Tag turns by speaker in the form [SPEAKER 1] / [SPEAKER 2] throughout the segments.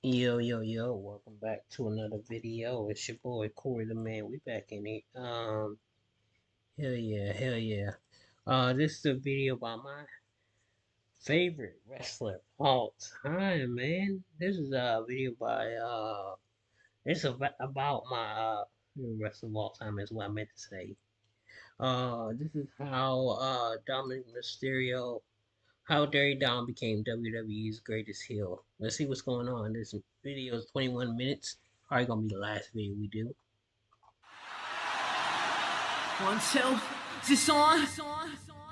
[SPEAKER 1] Yo, welcome back to another video. It's your boy Corey the Man. We back in it. Hell yeah. This is a video about my favorite wrestler of all time, man. This is a video by about my favorite wrestler of all time is what I meant to say. This is how Dominic Mysterio, how Dirty Dom became WWE's greatest heel. Let's see what's going on. This video is 21 minutes. Probably gonna be the last video we do.
[SPEAKER 2] One, two, is this on?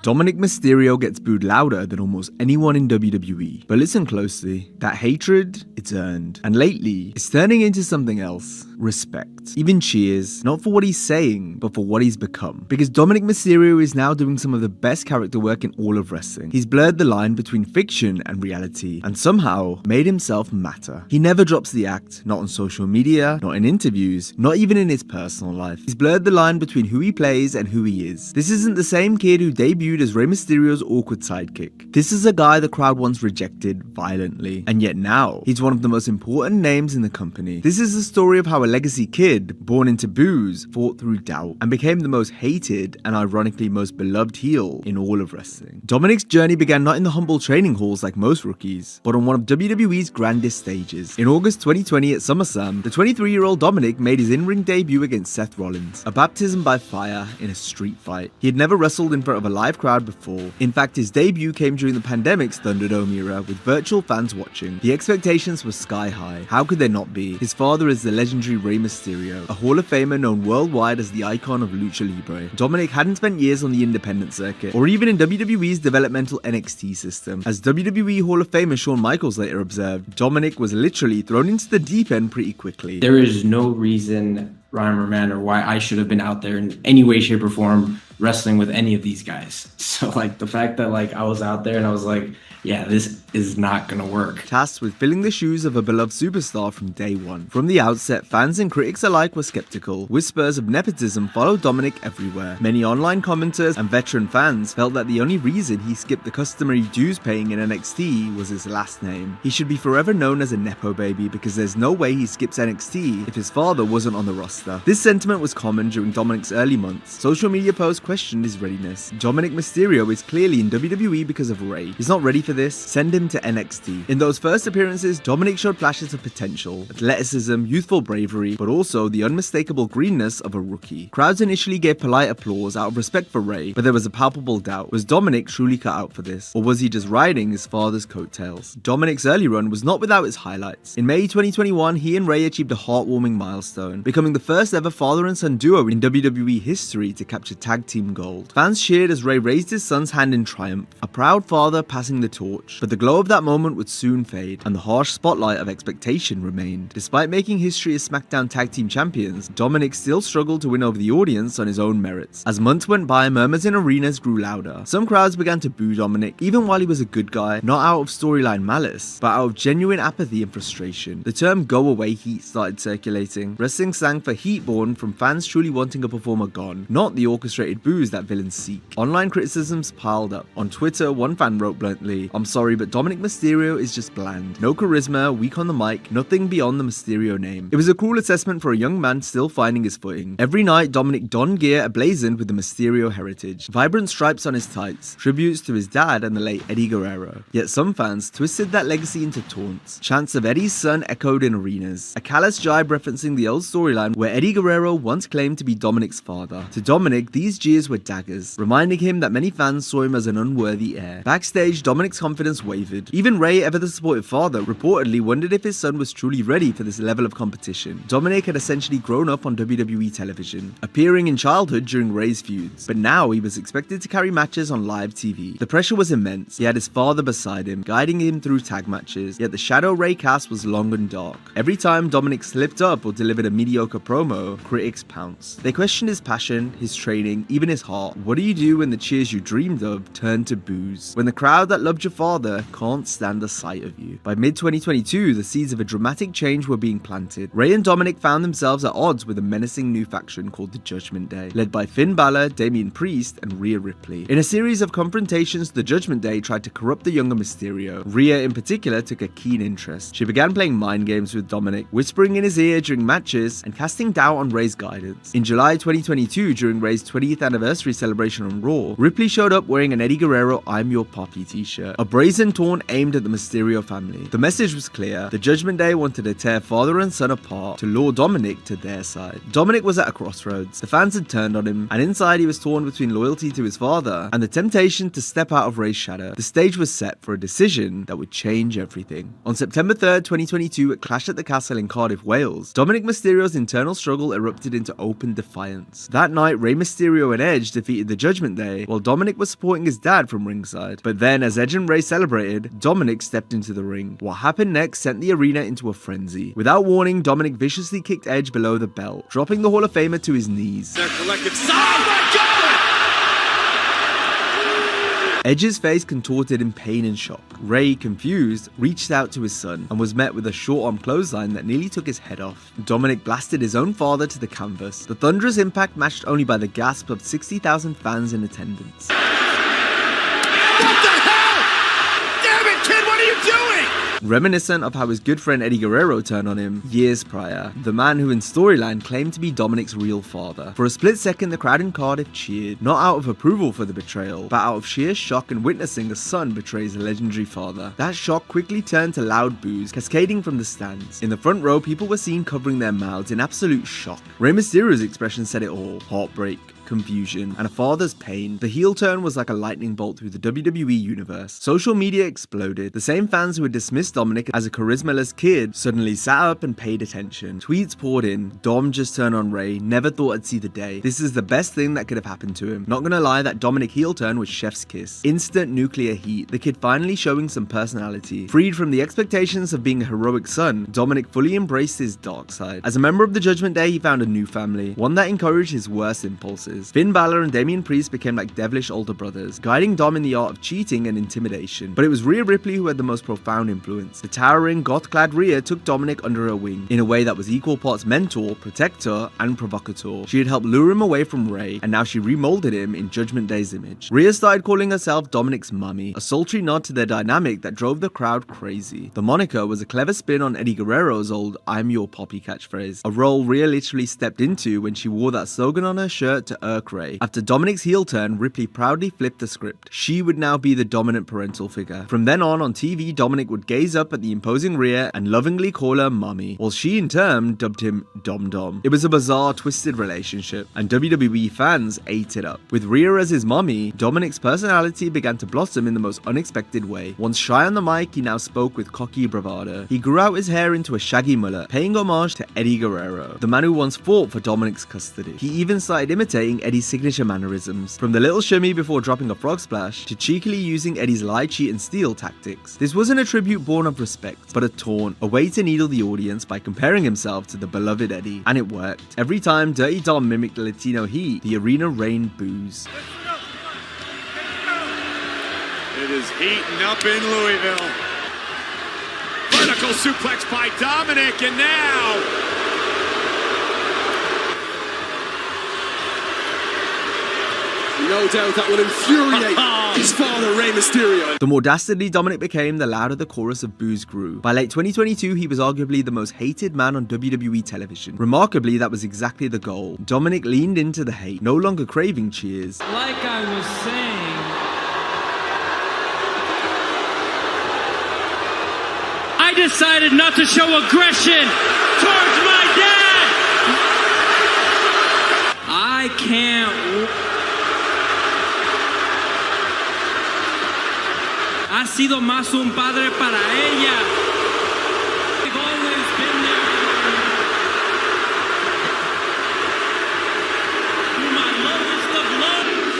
[SPEAKER 3] Dominic Mysterio gets booed louder than almost anyone in WWE. But listen closely, that hatred, it's earned. And lately, it's turning into something else. Respect. Even cheers, not for what he's saying, but for what he's become. Because Dominic Mysterio is now doing some of the best character work in all of wrestling. He's blurred the line between fiction and reality, and somehow made himself matter. He never drops the act, not on social media, not in interviews, not even in his personal life. He's blurred the line between who he plays and who he is. This isn't the same kid who debuted as Rey Mysterio's awkward sidekick. This is a guy the crowd once rejected violently, and yet now, he's one of the most important names in the company. This is the story of how a legacy kid, born into booze, fought through doubt, and became the most hated and ironically most beloved heel in all of wrestling. Dominic's journey began not in the humble training halls like most rookies, but on one of WWE's grandest stages. In August 2020 at SummerSlam, the 23-year-old Dominic made his in-ring debut against Seth Rollins, a baptism by fire in a street fight. He had never wrestled in front of a live crowd before. In fact, his debut came during the pandemic's Thunderdome era with virtual fans watching. The expectations were sky high. How could there not be? His father is the legendary Rey Mysterio, a Hall of Famer known worldwide as the icon of Lucha Libre. Dominic hadn't spent years on the independent circuit, or even in WWE's developmental NXT system. As WWE Hall of Famer Shawn Michaels later observed, Dominic was literally thrown into the deep end pretty quickly.
[SPEAKER 4] There is no reason, Ryan Romano, why I should have been out there in any way, shape, or form wrestling with any of these guys. So like the fact that like I was out there and I was like, yeah, this is not gonna work.
[SPEAKER 3] Tasked with filling the shoes of a beloved superstar from day one. From the outset, fans and critics alike were skeptical. Whispers of nepotism followed Dominic everywhere. Many online commenters and veteran fans felt that the only reason he skipped the customary dues paying in NXT was his last name. He should be forever known as a nepo baby because there's no way he skips NXT if his father wasn't on the roster. This sentiment was common during Dominic's early months. Social media posts questioned his readiness. Dominic Mysterio is clearly in WWE because of Rey. He's not ready for this, send him to NXT. In those first appearances, Dominic showed flashes of potential, athleticism, youthful bravery, but also the unmistakable greenness of a rookie. Crowds initially gave polite applause out of respect for Rey, but there was a palpable doubt. Was Dominic truly cut out for this, or was he just riding his father's coattails? Dominic's early run was not without its highlights. In May 2021, he and Rey achieved a heartwarming milestone, becoming the first ever father and son duo in WWE history to capture tag team gold. Fans cheered as Rey raised his son's hand in triumph, a proud father passing the torch. But the glow of that moment would soon fade, and the harsh spotlight of expectation remained. Despite making history as SmackDown Tag Team Champions, Dominic still struggled to win over the audience on his own merits. As months went by, murmurs in arenas grew louder. Some crowds began to boo Dominic, even while he was a good guy, not out of storyline malice, but out of genuine apathy and frustration. The term "go away heat" started circulating. Wrestling slang for heat born from fans truly wanting a performer gone, not the orchestrated boos that villains seek. Online criticisms piled up. On Twitter, one fan wrote bluntly, "I'm sorry, but Dominic Mysterio is just bland. No charisma, weak on the mic, nothing beyond the Mysterio name." It was a cruel assessment for a young man still finding his footing. Every night, Dominic donned gear emblazoned with the Mysterio heritage. Vibrant stripes on his tights, tributes to his dad and the late Eddie Guerrero. Yet some fans twisted that legacy into taunts. Chants of Eddie's son echoed in arenas. A callous jibe referencing the old storyline where Eddie Guerrero once claimed to be Dominic's father. To Dominic, these jeers were daggers, reminding him that many fans saw him as an unworthy heir. Backstage, Dominic's confidence wavered. Even Rey, ever the supportive father, reportedly wondered if his son was truly ready for this level of competition. Dominic had essentially grown up on WWE television, appearing in childhood during Rey's feuds, but now he was expected to carry matches on live TV. The pressure was immense. He had his father beside him, guiding him through tag matches, yet the shadow Rey cast was long and dark. Every time Dominic slipped up or delivered a mediocre promo, critics pounced. They questioned his passion, his training, even even his heart. What do you do when the cheers you dreamed of turn to boos? When the crowd that loved your father can't stand the sight of you? By mid-2022, the seeds of a dramatic change were being planted. Rey and Dominic found themselves at odds with a menacing new faction called the Judgment Day, led by Finn Balor, Damian Priest, and Rhea Ripley. In a series of confrontations, the Judgment Day tried to corrupt the younger Mysterio. Rhea, in particular, took a keen interest. She began playing mind games with Dominic, whispering in his ear during matches and casting doubt on Rey's guidance. In July 2022, during Rey's 20th anniversary celebration on Raw, Ripley showed up wearing an Eddie Guerrero "I'm Your Poppy" t-shirt, a brazen taunt aimed at the Mysterio family. The message was clear: the Judgment Day wanted to tear father and son apart to lure Dominic to their side. Dominic was at a crossroads. The fans had turned on him, and inside he was torn between loyalty to his father and the temptation to step out of Rey's shadow. The stage was set for a decision that would change everything. On September 3rd, 2022, at Clash at the Castle in Cardiff, Wales, Dominic Mysterio's internal struggle erupted into open defiance. That night, Rey Mysterio and Edge defeated the Judgment Day, while Dominic was supporting his dad from ringside. But then, as Edge and Rey celebrated, Dominic stepped into the ring. What happened next sent the arena into a frenzy. Without warning, Dominic viciously kicked Edge below the belt, dropping the Hall of Famer to his knees.
[SPEAKER 2] Their collective side. Oh my God!
[SPEAKER 3] Edge's face contorted in pain and shock. Rey, confused, reached out to his son and was met with a short-arm clothesline that nearly took his head off. Dominic blasted his own father to the canvas, the thunderous impact matched only by the gasp of 60,000 fans in attendance.
[SPEAKER 2] What the hell? Damn it, kid, what are you doing?
[SPEAKER 3] Reminiscent of how his good friend Eddie Guerrero turned on him years prior, the man who in storyline claimed to be Dominic's real father. For a split second, the crowd in Cardiff cheered, not out of approval for the betrayal, but out of sheer shock in witnessing a son betray his legendary father. That shock quickly turned to loud boos, cascading from the stands. In the front row, people were seen covering their mouths in absolute shock. Rey Mysterio's expression said it all: heartbreak, confusion, and a father's pain. The heel turn was like a lightning bolt through the WWE universe. Social media exploded. The same fans who had dismissed Dominic as a charismaless kid suddenly sat up and paid attention. Tweets poured in: Dom just turned on Rey, never thought I'd see the day. This is the best thing that could have happened to him. Not gonna lie, that Dominic heel turn was chef's kiss. Instant nuclear heat, the kid finally showing some personality. Freed from the expectations of being a heroic son, Dominic fully embraced his dark side. As a member of the Judgment Day, he found a new family, one that encouraged his worst impulses. Finn Balor and Damian Priest became like devilish older brothers, guiding Dom in the art of cheating and intimidation. But it was Rhea Ripley who had the most profound influence. The towering, goth-clad Rhea took Dominic under her wing, in a way that was equal parts mentor, protector, and provocateur. She had helped lure him away from Rey, and now she remolded him in Judgment Day's image. Rhea started calling herself Dominic's mummy, a sultry nod to their dynamic that drove the crowd crazy. The moniker was a clever spin on Eddie Guerrero's old "I'm Your Poppy" catchphrase, a role Rhea literally stepped into when she wore that slogan on her shirt to irk Rey. After Dominic's heel turn, Ripley proudly flipped the script. She would now be the dominant parental figure. From then on TV, Dominic would gaze up at the imposing Rhea and lovingly call her mommy, while she in turn dubbed him Dom Dom. It was a bizarre, twisted relationship, and WWE fans ate it up. With Rhea as his mommy, Dominic's personality began to blossom in the most unexpected way. Once shy on the mic, he now spoke with cocky bravado. He grew out his hair into a shaggy mullet, paying homage to Eddie Guerrero, the man who once fought for Dominic's custody. He even started imitating Eddie's signature mannerisms, from the little shimmy before dropping a frog splash to cheekily using Eddie's lie, cheat, and steal tactics. This wasn't a tribute born of respect, but a taunt, a way to needle the audience by comparing himself to the beloved Eddie. And it worked. Every time Dirty Dom mimicked the Latino heat, the arena rained boos.
[SPEAKER 2] It is heating up in Louisville. Vertical suplex by Dominic, and now no doubt that will infuriate his father, Rey Mysterio.
[SPEAKER 3] The more dastardly Dominic became, the louder the chorus of boos grew. By late 2022, he was arguably the most hated man on WWE television. Remarkably, that was exactly the goal. Dominic leaned into the hate, no longer craving cheers.
[SPEAKER 5] Like I was saying, I decided not to show aggression towards my dad. I can't. Ha sido más un padre para ella. I've always been there through my lowest of lows.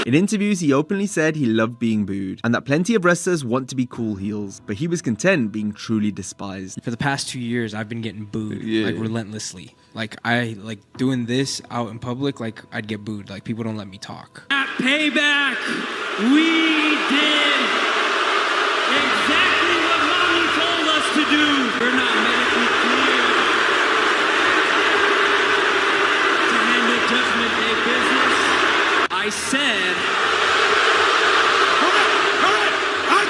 [SPEAKER 3] In In interviews, he openly said he loved being booed, and that plenty of wrestlers want to be cool heels, but he was content being truly despised.
[SPEAKER 6] For the past 2 years, I've been getting booed, like, relentlessly. Like, I, like, doing this out in public, like, I'd get booed. Like, people don't let me talk.
[SPEAKER 5] At Payback, we did exactly what Mommy told us to do. We're not medically cleared to handle Judgment Day business. I said...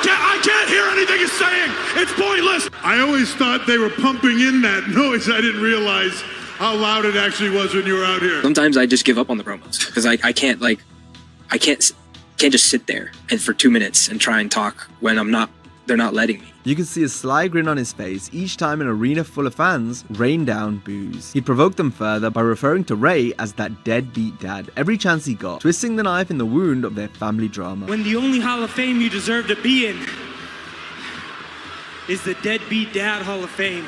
[SPEAKER 2] I can't hear anything he's saying. It's pointless. I always thought they were pumping in that noise. I didn't realize how loud it actually was when you were out here.
[SPEAKER 7] Sometimes I just give up on the promos because I can't just sit there and for 2 minutes and try and talk when they're not letting me.
[SPEAKER 3] You could see a sly grin on his face each time an arena full of fans rained down boos. He provoked them further by referring to Ray as that deadbeat dad every chance he got, twisting the knife in the wound of their family drama.
[SPEAKER 5] When the only Hall of Fame you deserve to be in is the Deadbeat Dad Hall of Fame.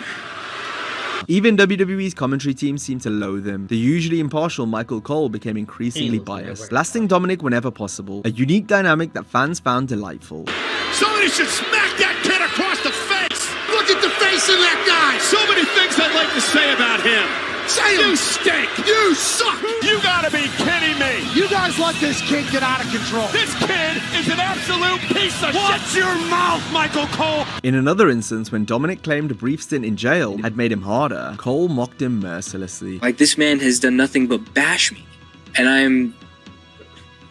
[SPEAKER 3] Even WWE's commentary team seemed to loathe him. The usually impartial Michael Cole became increasingly biased, blasting Dominic whenever possible, a unique dynamic that fans found delightful.
[SPEAKER 2] Somebody should smack that kid across the face. Look at the face of that guy. So many things I'd like to say about him. Say you stink. You suck. You gotta be kidding me.
[SPEAKER 8] You guys let this kid get out of control.
[SPEAKER 2] This kid is an absolute piece of shit. Watch your mouth, Michael Cole.
[SPEAKER 3] In another instance, when Dominic claimed a brief stint in jail had made him harder, Cole mocked him mercilessly.
[SPEAKER 7] Like, this man has done nothing but bash me, and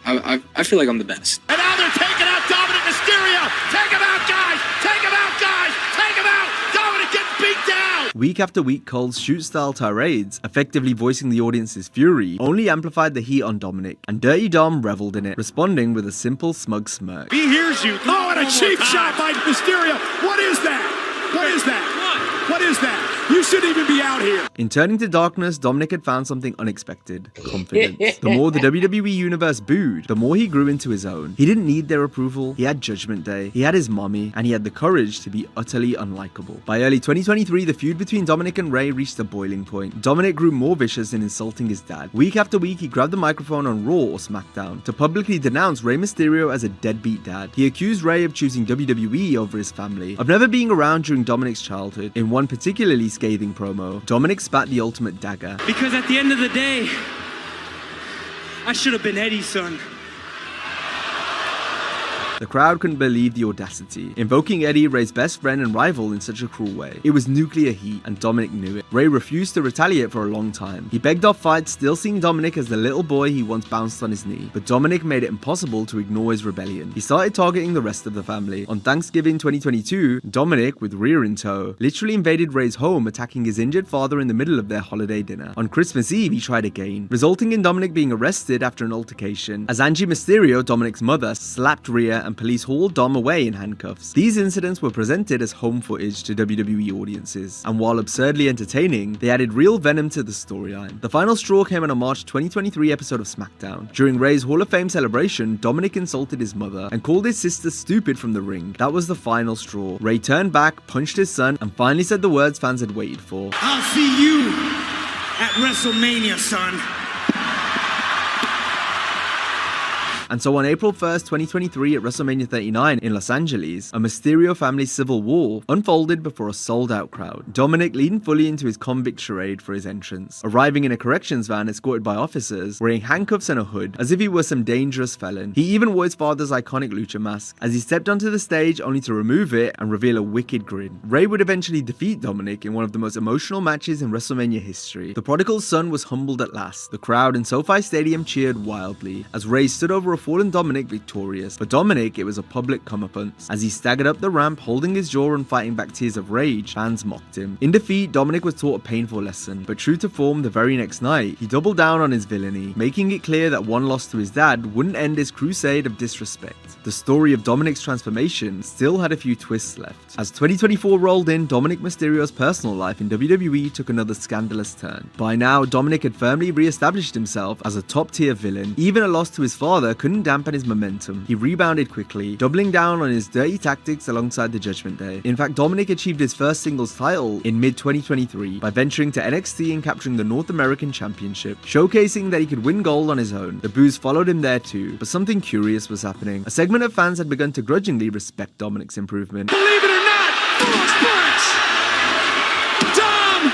[SPEAKER 7] I feel like I'm the best.
[SPEAKER 2] And now they're taking out Dominic Mysterio. Take him out, guys. Take him out, guys. Take him out. Dominic gets beat down.
[SPEAKER 3] Week after week, Cole's shoot-style tirades, effectively voicing the audience's fury, only amplified the heat on Dominic, and Dirty Dom reveled in it, responding with a simple smug smirk.
[SPEAKER 2] He hears you. Oh, and a cheap shot by Mysterio. What is that? What is that? What is that? You shouldn't even be out here.
[SPEAKER 3] In turning to darkness, Dominic had found something unexpected: confidence. The more the WWE Universe booed, the more he grew into his own. He didn't need their approval, he had Judgment Day, he had his mommy, and he had the courage to be utterly unlikable. By early 2023, the feud between Dominic and Ray reached a boiling point. Dominic grew more vicious in insulting his dad. Week after week, he grabbed the microphone on Raw or SmackDown to publicly denounce Rey Mysterio as a deadbeat dad. He accused Ray of choosing WWE over his family, of never being around during Dominic's childhood. In one particularly scathing promo, Dominic spat the ultimate dagger.
[SPEAKER 5] Because at the end of the day, I should have been Eddie's son.
[SPEAKER 3] The crowd couldn't believe the audacity, invoking Eddie, Ray's best friend and rival, in such a cruel way. It was nuclear heat, and Dominic knew it. Ray refused to retaliate for a long time. He begged off fights, still seeing Dominic as the little boy he once bounced on his knee, but Dominic made it impossible to ignore his rebellion. He started targeting the rest of the family. On Thanksgiving 2022, Dominic, with rear in tow, literally invaded Ray's home, attacking his injured father in the middle of their holiday dinner. On Christmas Eve, he tried again, resulting in Dominic being arrested after an altercation, as Angie Mysterio, Dominic's mother, slapped Rhea and police hauled Dom away in handcuffs. These incidents were presented as home footage to WWE audiences, and while absurdly entertaining, they added real venom to the storyline. The final straw came on a March 2023 episode of SmackDown. During Ray's Hall of Fame celebration, Dominic insulted his mother and called his sister stupid from the ring. That was the final straw. Ray turned back, punched his son, and finally said the words fans had waited for.
[SPEAKER 8] I'll see you at WrestleMania, son.
[SPEAKER 3] And so on April 1st, 2023 at WrestleMania 39 in Los Angeles, a Mysterio family civil war unfolded before a sold-out crowd. Dominic leaned fully into his convict charade for his entrance, arriving in a corrections van escorted by officers, wearing handcuffs and a hood, as if he were some dangerous felon. He even wore his father's iconic lucha mask, as he stepped onto the stage only to remove it and reveal a wicked grin. Ray would eventually defeat Dominic in one of the most emotional matches in WrestleMania history. The prodigal son was humbled at last. The crowd in SoFi Stadium cheered wildly, as Ray stood over a fallen Dominic victorious. For Dominic, it was a public comeuppance. As he staggered up the ramp, holding his jaw and fighting back tears of rage, fans mocked him. In defeat, Dominic was taught a painful lesson, but true to form, the very next night, he doubled down on his villainy, making it clear that one loss to his dad wouldn't end his crusade of disrespect. The story of Dominic's transformation still had a few twists left. As 2024 rolled in, Dominic Mysterio's personal life in WWE took another scandalous turn. By now, Dominic had firmly re-established himself as a top-tier villain. Even a loss to his father couldn't couldn't dampen his momentum. He rebounded quickly, doubling down on his dirty tactics alongside the Judgment Day. In fact, Dominic achieved his first singles title in mid-2023 by venturing to NXT and capturing the North American Championship, showcasing that he could win gold on his own. The boos followed him there too, but something curious was happening. A segment of fans had begun to grudgingly respect Dominic's improvement.
[SPEAKER 2] Believe it or not, full splits. Dom!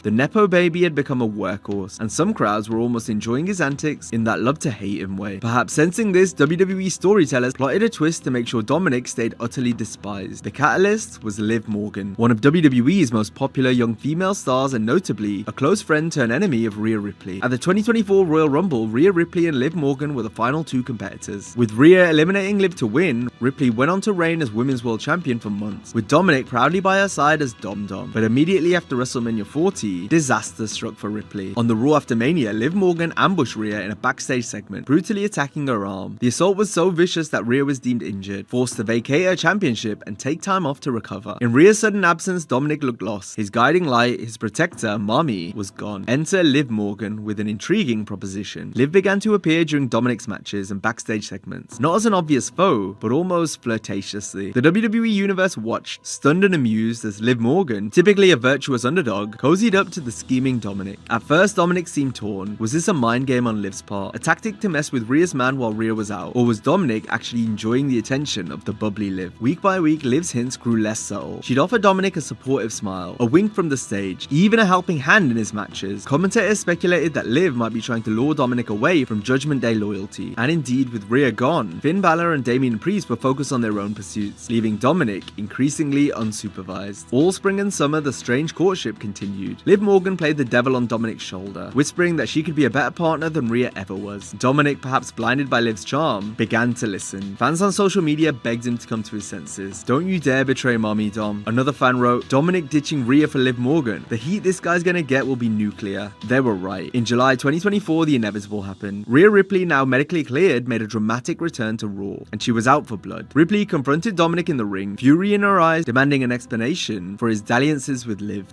[SPEAKER 3] The Nepo baby had become a workhorse, and some crowds were almost enjoying his antics in that love-to-hate-him way. Perhaps sensing this, WWE storytellers plotted a twist to make sure Dominic stayed utterly despised. The catalyst was Liv Morgan, one of WWE's most popular young female stars and notably a close friend turned enemy of Rhea Ripley. At the 2024 Royal Rumble, Rhea Ripley and Liv Morgan were the final two competitors. With Rhea eliminating Liv to win, Ripley went on to reign as Women's World Champion for months, with Dominic proudly by her side as Dom Dom. But immediately after WrestleMania 40, disaster struck for Ripley. On the Raw after Mania, Liv Morgan ambushed Rhea in a backstage segment, brutally attacking her arm. The assault was so vicious that Rhea was deemed injured, forced to vacate her championship and take time off to recover. In Rhea's sudden absence, Dominic looked lost. His guiding light, his protector, Mommy, was gone. Enter Liv Morgan with an intriguing proposition. Liv began to appear during Dominic's matches and backstage segments, not as an obvious foe, but almost flirtatiously. The WWE Universe watched, stunned and amused as Liv Morgan, typically a virtuous underdog, cozied up to the scheming Dominic. At first, Dominic seemed torn. Was this a mind game on Liv's part? A tactic to mess with Rhea's man while Rhea was out? Or was Dominic actually enjoying the attention of the bubbly Liv? Week by week, Liv's hints grew less subtle. She'd offer Dominic a supportive smile, a wink from the stage, even a helping hand in his matches. Commentators speculated that Liv might be trying to lure Dominic away from Judgment Day loyalty. And indeed, with Rhea gone, Finn Balor and Damian Priest were focused on their own pursuits, leaving Dominic increasingly unsupervised. All spring and summer, the strange courtship continued. Liv Morgan played the devil on Dominic's shoulder, whispering that she could be a better partner than Rhea ever was. Dominic, perhaps blinded by Liv's charm, began to listen. Fans on social media begged him to come to his senses. Don't you dare betray Mommy, Dom. Another fan wrote, Dominic ditching Rhea for Liv Morgan. The heat this guy's gonna get will be nuclear. They were right. In July 2024, the inevitable happened. Rhea Ripley, now medically cleared, made a dramatic return to Raw, and she was out for blood. Ripley confronted Dominic in the ring, fury in her eyes, demanding an explanation for his dalliances with Liv.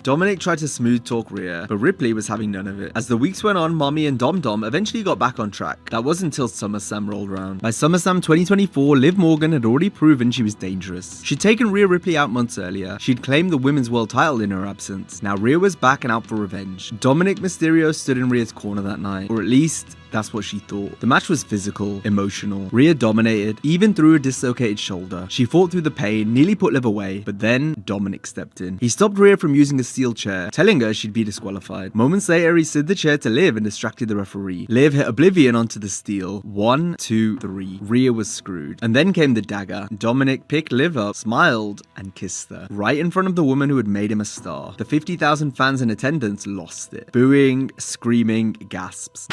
[SPEAKER 3] Dominic tried to smooth talk Rhea, but Ripley was having none of it. As the weeks went on, Mommy and Dom Dom eventually got back on track. That was until SummerSlam rolled around. By SummerSlam 2024, Liv Morgan had already proven she was dangerous. She'd taken Rhea Ripley out months earlier. She'd claimed the Women's World title in her absence. Now Rhea was back and out for revenge. Dominic Mysterio stood in Rhea's corner that night, or at least that's what she thought. The match was physical, emotional. Rhea dominated, even through a dislocated shoulder. She fought through the pain, nearly put Liv away, but then Dominic stepped in. He stopped Rhea from using a steel chair, telling her she'd be disqualified. Moments later, he slid the chair to Liv and distracted the referee. Liv hit Oblivion onto the steel. 1, 2, 3. Rhea was screwed. And then came the dagger. Dominic picked Liv up, smiled, and kissed her. Right in front of the woman who had made him a star. The 50,000 fans in attendance lost it. Booing, screaming, gasps.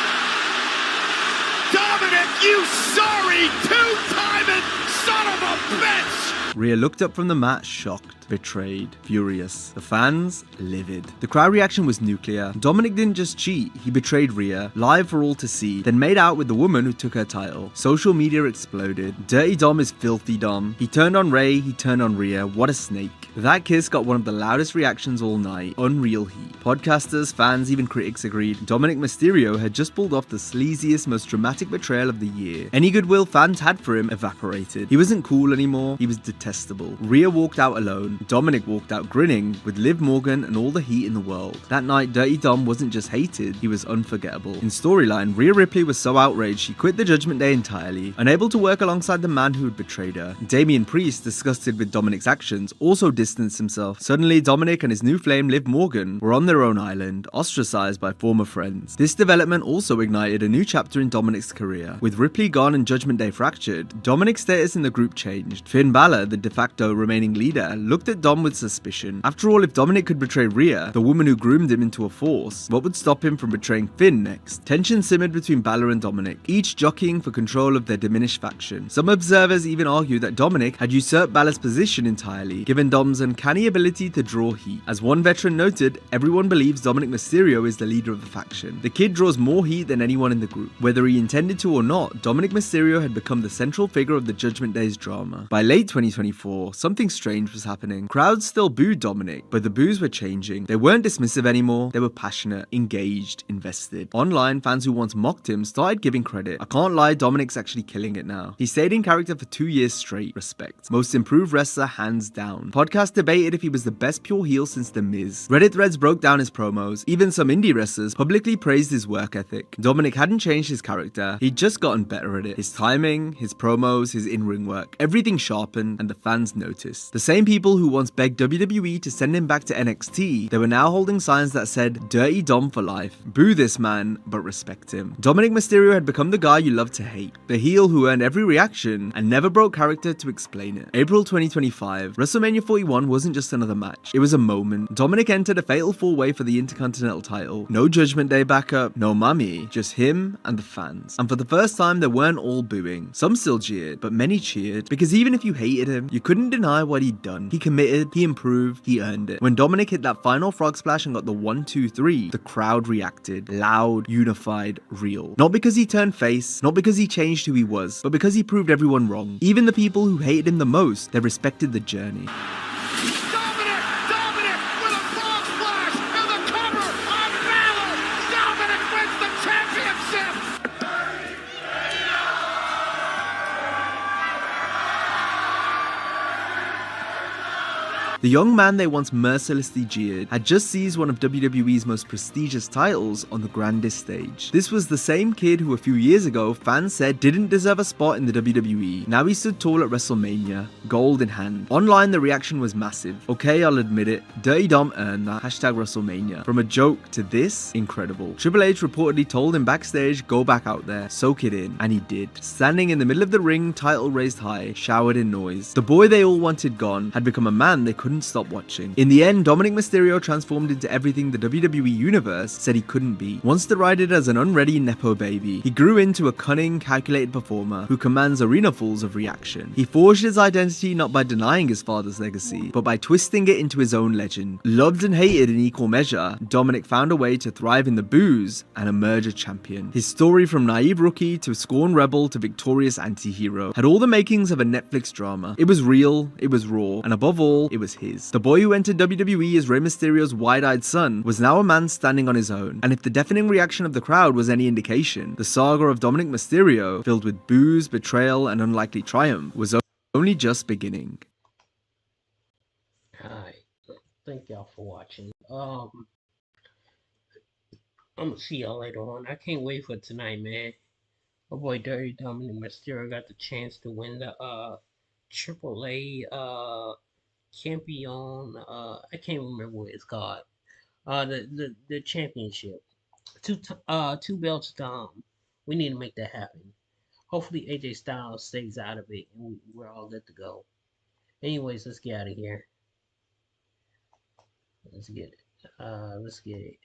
[SPEAKER 2] Dominic, you sorry two-timing son of a bitch!
[SPEAKER 3] Rhea looked up from the mat, shocked, betrayed, furious. The fans, livid. The crowd reaction was nuclear. Dominic didn't just cheat, he betrayed Rhea, live for all to see, then made out with the woman who took her title. Social media exploded. Dirty Dom is filthy Dom. He turned on Ray, he turned on Rhea. What a snake. That kiss got one of the loudest reactions all night. Unreal heat. Podcasters, fans, even critics agreed. Dominic Mysterio had just pulled off the sleaziest, most dramatic betrayal of the year. Any goodwill fans had for him evaporated. He wasn't cool anymore, he was detestable. Rhea walked out alone. Dominic walked out grinning, with Liv Morgan and all the heat in the world. That night, Dirty Dom wasn't just hated, he was unforgettable. In storyline, Rhea Ripley was so outraged she quit the Judgment Day entirely, unable to work alongside the man who had betrayed her. Damian Priest, disgusted with Dominic's actions, also distanced himself. Suddenly, Dominic and his new flame, Liv Morgan, were on their own island, ostracized by former friends. This development also ignited a new chapter in Dominic's career. With Ripley gone and Judgment Day fractured, Dominic's status in the group changed. Finn Balor, the de facto remaining leader, looked at Dom with suspicion. After all, if Dominic could betray Rhea, the woman who groomed him into a force, what would stop him from betraying Finn next? Tension simmered between Balor and Dominic, each jockeying for control of their diminished faction. Some observers even argue that Dominic had usurped Balor's position entirely, given Dom's uncanny ability to draw heat. As one veteran noted, everyone believes Dominic Mysterio is the leader of the faction. The kid draws more heat than anyone in the group. Whether he intended to or not, Dominic Mysterio had become the central figure of the Judgment Day's drama. By late 2024, something strange was happening. happening. Crowds still booed Dominic, but the boos were changing. They weren't dismissive anymore, they were passionate, engaged, invested. Online, fans who once mocked him started giving credit. I can't lie, Dominic's actually killing it now. He stayed in character for 2 years straight. Respect. Most improved wrestler hands down. Podcast debated if he was the best pure heel since The Miz. Reddit threads broke down his promos. Even some indie wrestlers publicly praised his work ethic. Dominic hadn't changed his character, he'd just gotten better at it. His timing, his promos, his in-ring work, everything sharpened, and the fans noticed. The same people who once begged WWE to send him back to NXT, they were now holding signs that said, "Dirty Dom for life. Boo this man, but respect him." Dominic Mysterio had become the guy you love to hate. The heel who earned every reaction and never broke character to explain it. April 2025, WrestleMania 41 wasn't just another match, it was a moment. Dominic entered a fatal 4-way for the Intercontinental title. No Judgment Day backup, no mummy, just him and the fans. And for the first time, they weren't all booing. Some still cheered, but many cheered, because even if you hated him, you couldn't deny what he'd done. He committed, he improved, he earned it. When Dominic hit that final frog splash and got the 1, 2, 3, the crowd reacted. Loud, unified, real. Not because he turned face, not because he changed who he was, but because he proved everyone wrong. Even the people who hated him the most, they respected the journey.
[SPEAKER 2] Dominic with a frog splash and the cover on Balor. Dominic wins the championship.
[SPEAKER 3] The young man they once mercilessly jeered had just seized one of WWE's most prestigious titles on the grandest stage. This was the same kid who a few years ago fans said didn't deserve a spot in the WWE. Now he stood tall at WrestleMania, gold in hand. Online the reaction was massive. Okay, I'll admit it, Dirty Dom earned that. #WrestleMania. From a joke to this, incredible. Triple H reportedly told him backstage, go back out there, soak it in, and he did. Standing in the middle of the ring, title raised high, showered in noise. The boy they all wanted gone had become a man they couldn't stop watching. In the end, Dominic Mysterio transformed into everything the WWE Universe said he couldn't be. Once derided as an unready Nepo baby, he grew into a cunning, calculated performer who commands arenafuls of reaction. He forged his identity not by denying his father's legacy, but by twisting it into his own legend. Loved and hated in equal measure, Dominic found a way to thrive in the boos and emerge a champion. His story from naive rookie to scorned rebel to victorious anti-hero had all the makings of a Netflix drama. It was real, it was raw, and above all, it was his. The boy who entered WWE as Rey Mysterio's wide-eyed son was now a man standing on his own, and if the deafening reaction of the crowd was any indication, the saga of Dominic Mysterio, filled with boos, betrayal, and unlikely triumph, was only just beginning.
[SPEAKER 1] Alright, thank y'all for watching. I'm gonna see y'all later on. I can't wait for tonight, man. My boy Dirty Dominic Mysterio got the chance to win the AAA champion. I can't remember what it's called. The championship. Two belts down. We need to make that happen. Hopefully AJ Styles stays out of it and we're all good to go. Anyways, let's get out of here. Let's get it. Let's get it.